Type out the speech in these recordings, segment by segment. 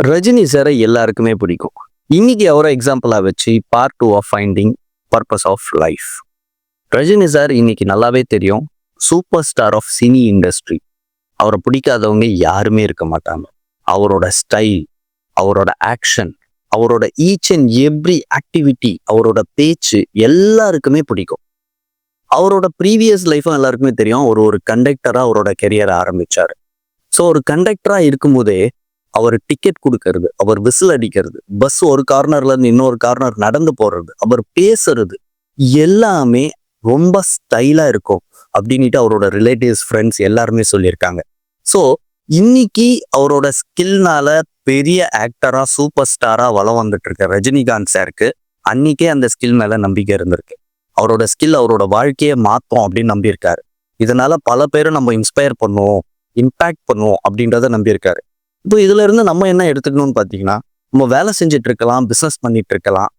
ரஜினி சாரை எல்லாருக்குமே பிடிக்கும். இன்னைக்கு அவரை எக்ஸாம்பிளா வச்சு part 2 of finding purpose of life. Rajini sir இன்னைக்கு நல்லாவே தெரியும், super star of cine industry. அவரை பிடிக்காதவங்க யாருமே இருக்க மாட்டாங்க. அவரோட ஸ்டைல், அவரோட ஆக்ஷன், அவரோட ஈச் அண்ட் எவ்ரி ஆக்டிவிட்டி, அவரோட பேச்சு எல்லாருக்குமே பிடிக்கும். அவரோட ப்ரீவியஸ் லைஃபும் எல்லாருக்குமே தெரியும். ஒரு கண்டக்டரா அவரோட கெரியரை ஆரம்பிச்சாரு. ஸோ ஒரு கண்டக்டரா இருக்கும்போதே அவர் டிக்கெட் கொடுக்கறது, அவர் விசில் அடிக்கிறது, பஸ் ஒரு கார்னர்ல இருந்து இன்னொரு கார்னர் நடந்து போறது, அவர் பேசுறது எல்லாமே ரொம்ப ஸ்டைலா இருக்கும் அப்படின்ட்டு அவரோட ரிலேட்டிவ்ஸ், ஃப்ரெண்ட்ஸ் எல்லாருமே சொல்லியிருக்காங்க. ஸோ இன்னைக்கு அவரோட ஸ்கில்னால பெரிய ஆக்டரா, சூப்பர் ஸ்டாரா வலம் வந்துட்டு இருக்க ரஜினிகாந்த் சாருக்கு அன்னைக்கே அந்த ஸ்கில் மேல நம்பிக்கை இருந்திருக்கு. அவரோட ஸ்கில் அவரோட வாழ்க்கையை மாற்றும் அப்படின்னு நம்பியிருக்காரு. இதனால பல பேரை நம்ம இன்ஸ்பயர் பண்ணுவோம், இம்பாக்ட் பண்ணுவோம் அப்படின்றத நம்பியிருக்காரு. இப்போ இதுல இருந்து நம்ம என்ன எடுத்துக்கணும்னு பார்த்தீங்கன்னா, நம்ம வேலை செஞ்சுட்டு இருக்கலாம், பிஸ்னஸ் பண்ணிட்டு இருக்கலாம்,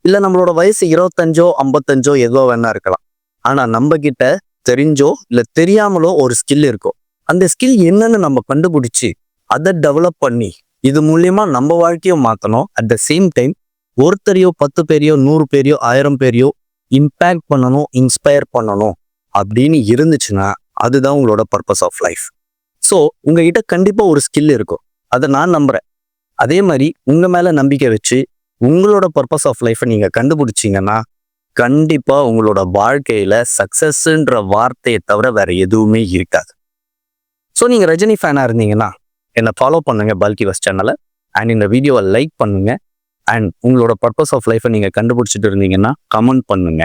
இல்லை நம்மளோட வயசு 25 55 எதுவோ வேணா இருக்கலாம். ஆனா நம்ம கிட்ட தெரிஞ்சோ இல்லை தெரியாமலோ ஒரு ஸ்கில் இருக்கும். அந்த ஸ்கில் என்னன்னு நம்ம கண்டுபிடிச்சு அதை டெவலப் பண்ணி இது மூலியமா நம்ம வாழ்க்கையை மாற்றணும். அட் த சேம் டைம் ஒருத்தரையோ 10 பேரையோ 100 பேரையோ 1000 பேரையோ இம்பேக்ட் பண்ணணும், இன்ஸ்பயர் பண்ணணும் அப்படின்னு இருந்துச்சுன்னா அதுதான் உங்களோட பர்பஸ் ஆஃப் லைஃப். ஸோ உங்ககிட்ட கண்டிப்பா ஒரு ஸ்கில் இருக்கும், அதை நான் நம்புறேன். அதே மாதிரி உங்க மேல நம்பிக்கை வச்சு உங்களோட பர்பஸ் ஆஃப் லைஃப்பை நீங்க கண்டுபிடிச்சிங்கன்னா கண்டிப்பா உங்களோட வாழ்க்கையில சக்சஸ்ன்ற வார்த்தையை தவிர வேற எதுவுமே இருக்காது. ஸோ நீங்க ரஜினி ஃபேனா இருந்தீங்கன்னா என்னை ஃபாலோ பண்ணுங்க, பல்கி வஸ் சேனலை. அண்ட் இந்த வீடியோவை லைக் பண்ணுங்க. அண்ட் உங்களோட பர்பஸ் ஆஃப் லைஃப்பை நீங்க கண்டுபிடிச்சிட்டு இருந்தீங்கன்னா கமெண்ட் பண்ணுங்க.